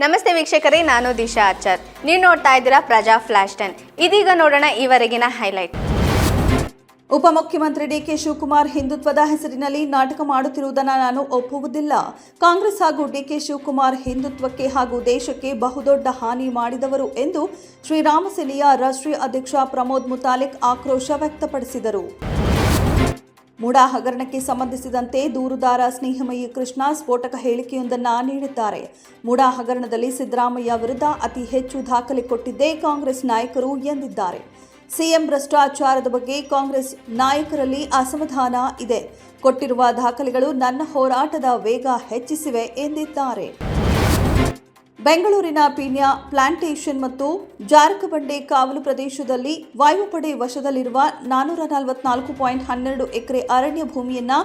ನಮಸ್ತೆ ವೀಕ್ಷಕರೇ, ನಾನು ದಿಶಾ ಆಚಾರ್. ನೀವು ನೋಡ್ತಾ ಇದ್ದೀರಾ ಪ್ರಜಾ ಫ್ಲಾಶ್ 10. ಇದೀಗ ನೋಡೋಣ ಈವರೆಗಿನ ಹೈಲೈಟ್. ಉಪಮುಖ್ಯಮಂತ್ರಿ ಡಿಕೆ ಶಿವಕುಮಾರ್ ಹಿಂದುತ್ವದ ಹೆಸರಿನಲ್ಲಿ ನಾಟಕ ಮಾಡುತ್ತಿರುವುದನ್ನು ನಾನು ಒಪ್ಪುವುದಿಲ್ಲ. ಕಾಂಗ್ರೆಸ್ ಹಾಗೂ ಡಿಕೆ ಶಿವಕುಮಾರ್ ಹಿಂದುತ್ವಕ್ಕೆ ಹಾಗೂ ದೇಶಕ್ಕೆ ಬಹುದೊಡ್ಡ ಹಾನಿ ಮಾಡಿದವರು ಎಂದು ಶ್ರೀರಾಮ ಸೇನೆಯ ರಾಷ್ಟ್ರೀಯ ಅಧ್ಯಕ್ಷ ಪ್ರಮೋದ್ ಮುತಾಲಿಕ್ ಆಕ್ರೋಶ ವ್ಯಕ್ತಪಡಿಸಿದರು. ಮುಡಾ ಹಗರಣಕ್ಕೆ ಸಂಬಂಧಿಸಿದಂತೆ ದೂರುದಾರ ಸ್ನೇಹಮಯಿ ಕೃಷ್ಣ ಸ್ಫೋಟಕ ಹೇಳಿಕೆಯೊಂದನ್ನು ನೀಡಿದ್ದಾರೆ. ಮುಡಾ ಹಗರಣದಲ್ಲಿ ಸಿದ್ದರಾಮಯ್ಯ ವಿರುದ್ಧ ಅತಿ ಹೆಚ್ಚು ದಾಖಲೆ ಕೊಟ್ಟಿದ್ದೇ ಕಾಂಗ್ರೆಸ್ ನಾಯಕರು ಎಂದಿದ್ದಾರೆ. ಸಿಎಂ ಭ್ರಷ್ಟಾಚಾರದ ಬಗ್ಗೆ ಕಾಂಗ್ರೆಸ್ ನಾಯಕರಲ್ಲಿ ಅಸಮಾಧಾನ ಇದೆ. ಕೊಟ್ಟಿರುವ ದಾಖಲೆಗಳು ನನ್ನ ಹೋರಾಟದ ವೇಗ ಹೆಚ್ಚಿಸಿವೆ ಎಂದಿದ್ದಾರೆ. ಬೆಂಗಳೂರಿನ ಪೀಣ್ಯ ಪ್ಲಾಂಟೇಷನ್ ಮತ್ತು ಜಾರಕಬಂಡೆ ಕಾವಲು ಪ್ರದೇಶದಲ್ಲಿ ವಾಯುಪಡೆ ವಶದಲ್ಲಿರುವ 444.12 ಎಕರೆ ಅರಣ್ಯ ಭೂಮಿಯನ್ನು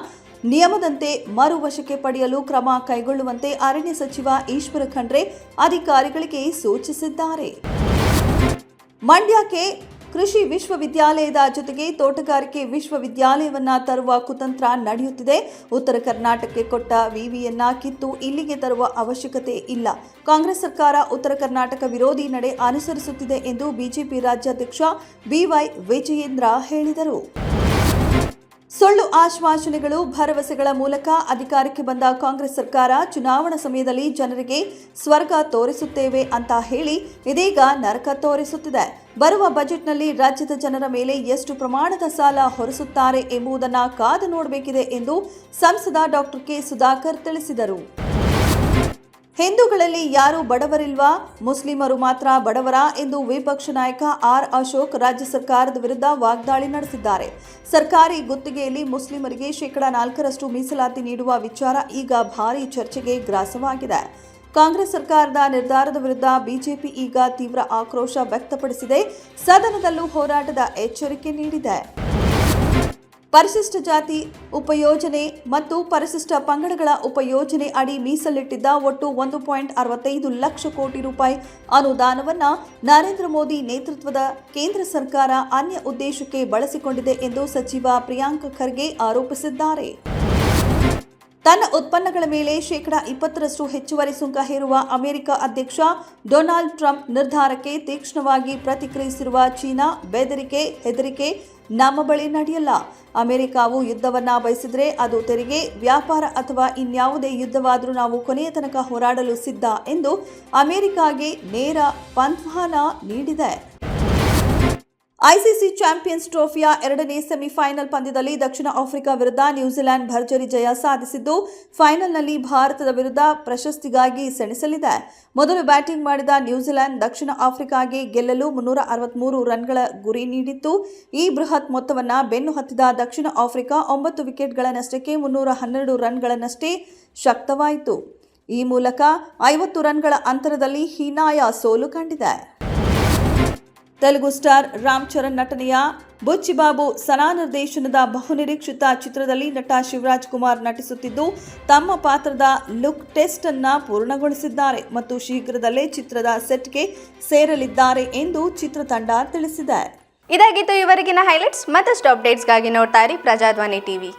ನಿಯಮದಂತೆ ಮರು ವಶಕ್ಕೆ ಪಡೆಯಲು ಕ್ರಮ ಕೈಗೊಳ್ಳುವಂತೆ ಅರಣ್ಯ ಸಚಿವ ಈಶ್ವರ ಖಂಡ್ರೆ ಅಧಿಕಾರಿಗಳಿಗೆ ಸೂಚಿಸಿದ್ದಾರೆ. ಮಂಡ್ಯಕ್ಕೆ ಕೃಷಿ ವಿಶ್ವವಿದ್ಯಾಲಯದ ಜೊತೆಗೆ ತೋಟಗಾರಿಕೆ ವಿಶ್ವವಿದ್ಯಾಲಯವನ್ನ ತರುವ ಕುತಂತ್ರ ನಡೆಯುತ್ತಿದೆ. ಉತ್ತರ ಕರ್ನಾಟಕಕ್ಕೆ ಕೊಟ್ಟ ವಿವಿಯನ್ನ ಕಿತ್ತು ಇಲ್ಲಿಗೆ ತರುವ ಅವಶ್ಯಕತೆ ಇಲ್ಲ. ಕಾಂಗ್ರೆಸ್ ಸರ್ಕಾರ ಉತ್ತರ ಕರ್ನಾಟಕ ವಿರೋಧಿ ನಡೆ ಅನುಸರಿಸುತ್ತಿದೆ ಎಂದು ಬಿಜೆಪಿ ರಾಜ್ಯಾಧ್ಯಕ್ಷ ಬಿವೈ ವಿಜಯೇಂದ್ರ ಹೇಳಿದರು. ಸುಳ್ಳು ಆಶ್ವಾಸನೆಗಳು, ಭರವಸೆಗಳ ಮೂಲಕ ಅಧಿಕಾರಕ್ಕೆ ಬಂದ ಕಾಂಗ್ರೆಸ್ ಸರ್ಕಾರ ಚುನಾವಣಾ ಸಮಯದಲ್ಲಿ ಜನರಿಗೆ ಸ್ವರ್ಗ ತೋರಿಸುತ್ತೇವೆ ಅಂತ ಹೇಳಿ ಇದೀಗ ನರಕ ತೋರಿಸುತ್ತಿದೆ. ಬರುವ ಬಜೆಟ್ನಲ್ಲಿ ರಾಜ್ಯದ ಜನರ ಮೇಲೆ ಎಷ್ಟು ಪ್ರಮಾಣದ ಸಾಲ ಹೊರಿಸುತ್ತಾರೆ ಎಂಬುದನ್ನು ಕಾದು ನೋಡಬೇಕಿದೆ ಎಂದು ಸಂಸದ ಡಾಕ್ಟರ್ ಕೆ ಸುಧಾಕರ್ ತಿಳಿಸಿದರು. ಹಿಂದೂಗಳಲ್ಲಿ ಯಾರೂ ಬಡವರಿಲ್ವಾ, ಮುಸ್ಲಿಮರು ಮಾತ್ರ ಬಡವರ ಎಂದು ವಿಪಕ್ಷ ನಾಯಕ ಆರ್ ಅಶೋಕ್ ರಾಜ್ಯ ಸರ್ಕಾರದ ವಿರುದ್ಧ ವಾಗ್ದಾಳಿ ನಡೆಸಿದ್ದಾರೆ. ಸರ್ಕಾರಿ ಗುತ್ತಿಗೆಯಲ್ಲಿ ಮುಸ್ಲಿಮರಿಗೆ 4% ಮೀಸಲಾತಿ ನೀಡುವ ವಿಚಾರ ಈಗ ಭಾರೀ ಚರ್ಚೆಗೆ ಗ್ರಾಸವಾಗಿದೆ. ಕಾಂಗ್ರೆಸ್ ಸರ್ಕಾರದ ನಿರ್ಧಾರದ ವಿರುದ್ಧ ಬಿಜೆಪಿ ಈಗ ತೀವ್ರ ಆಕ್ರೋಶ ವ್ಯಕ್ತಪಡಿಸಿದೆ. ಸದನದಲ್ಲೂ ಹೋರಾಟದ ಎಚ್ಚರಿಕೆ ನೀಡಿದೆ. ಪರಿಶಿಷ್ಟ ಜಾತಿ ಉಪಯೋಜನೆ ಮತ್ತು ಪರಿಶಿಷ್ಟ ಪಂಗಡಗಳ ಉಪಯೋಜನೆ ಅಡಿ ಮೀಸಲಿಟ್ಟಿದ್ದ ಒಟ್ಟು 1.65 ಲಕ್ಷ ಕೋಟಿ ರೂಪಾಯಿ ಅನುದಾನವನ್ನು ನರೇಂದ್ರ ಮೋದಿ ನೇತೃತ್ವದ ಕೇಂದ್ರ ಸರ್ಕಾರ ಅನ್ಯ ಉದ್ದೇಶಕ್ಕೆ ಬಳಸಿಕೊಂಡಿದೆ ಎಂದು ಸಚಿವ ಪ್ರಿಯಾಂಕ್ ಖರ್ಗೆ ಆರೋಪಿಸಿದ್ದಾರೆ. ತನ್ನ ಉತ್ಪನ್ನಗಳ ಮೇಲೆ 20% ಹೆಚ್ಚುವರಿ ಸುಂಕ ಹೇರುವ ಅಮೆರಿಕ ಅಧ್ಯಕ್ಷ ಡೊನಾಲ್ಡ್ ಟ್ರಂಪ್ ನಿರ್ಧಾರಕ್ಕೆ ತೀಕ್ಷ್ಣವಾಗಿ ಪ್ರತಿಕ್ರಿಯಿಸಿರುವ ಚೀನಾ ಬೆದರಿಕೆ, ಹೆದರಿಕೆ ನಮ್ಮ ಬಳಿ ನಡೆಯಲ್ಲ. ಅಮೆರಿಕವು ಯುದ್ಧವನ್ನ ಬಯಸಿದ್ರೆ ಅದು ತೆರಿಗೆ, ವ್ಯಾಪಾರ ಅಥವಾ ಇನ್ಯಾವುದೇ ಯುದ್ಧವಾದರೂ ನಾವು ಕೊನೆಯ ತನಕ ಹೋರಾಡಲು ಸಿದ್ಧ ಎಂದು ಅಮೆರಿಕಾಗೆ ನೇರ ಪಂಥ್ವಾನ ನೀಡಿದೆ. ಐಸಿಸಿ ಚಾಂಪಿಯನ್ಸ್ ಟ್ರೋಫಿಯ 2ನೇ ಸೆಮಿಫೈನಲ್ ಪಂದ್ಯದಲ್ಲಿ ದಕ್ಷಿಣ ಆಫ್ರಿಕಾ ವಿರುದ್ಧ ನ್ಯೂಜಿಲೆಂಡ್ ಭರ್ಜರಿ ಜಯ ಸಾಧಿಸಿದ್ದು ಫೈನಲ್ನಲ್ಲಿ ಭಾರತದ ವಿರುದ್ಧ ಪ್ರಶಸ್ತಿಗಾಗಿ ಸೆಣಸಲಿದೆ. ಮೊದಲು ಬ್ಯಾಟಿಂಗ್ ಮಾಡಿದ ನ್ಯೂಜಿಲೆಂಡ್ ದಕ್ಷಿಣ ಆಫ್ರಿಕಾಗೆ ಗೆಲ್ಲಲು 363 ರನ್ಗಳ ಗುರಿ ನೀಡಿತ್ತು. ಈ ಬೃಹತ್ ಮೊತ್ತವನ್ನು ಬೆನ್ನು ಹತ್ತಿದ ದಕ್ಷಿಣ ಆಫ್ರಿಕಾ 9 ವಿಕೆಟ್ಗಳ ನಷ್ಟಕ್ಕೆ 312 ರನ್ಗಳನ್ನಷ್ಟೇ ಶಕ್ತವಾಯಿತು. ಈ ಮೂಲಕ 50 ರನ್ಗಳ ಅಂತರದಲ್ಲಿ ಹೀನಾಯ ಸೋಲು ಕಂಡಿದೆ. ತೆಲುಗು ಸ್ಟಾರ್ ರಾಮ್ ಚರಣ್ ನಟನೆಯ ಬುಚ್ಚಿಬಾಬು ಸನಾ ನಿರ್ದೇಶನದ ಬಹುನಿರೀಕ್ಷಿತ ಚಿತ್ರದಲ್ಲಿ ನಟ ಶಿವರಾಜ್ ಕುಮಾರ್ ನಟಿಸುತ್ತಿದ್ದು ತಮ್ಮ ಪಾತ್ರದ ಲುಕ್ ಟೆಸ್ಟ್ ಅನ್ನು ಪೂರ್ಣಗೊಳಿಸಿದ್ದಾರೆ ಮತ್ತು ಶೀಘ್ರದಲ್ಲೇ ಚಿತ್ರದ ಸೆಟ್ಗೆ ಸೇರಲಿದ್ದಾರೆ ಎಂದು ಚಿತ್ರತಂಡ ತಿಳಿಸಿದೆ. ಇದಾಗಿತ್ತು ಇವರೆಗಿನ ಹೈಲೈಟ್ಸ್. ಮತ್ತಷ್ಟು ಅಪ್ಡೇಟ್ಸ್ಗಾಗಿ ನೋಡ್ತಾ ಇರಿ ಪ್ರಜಾಧ್ವನಿ ಟಿವಿ.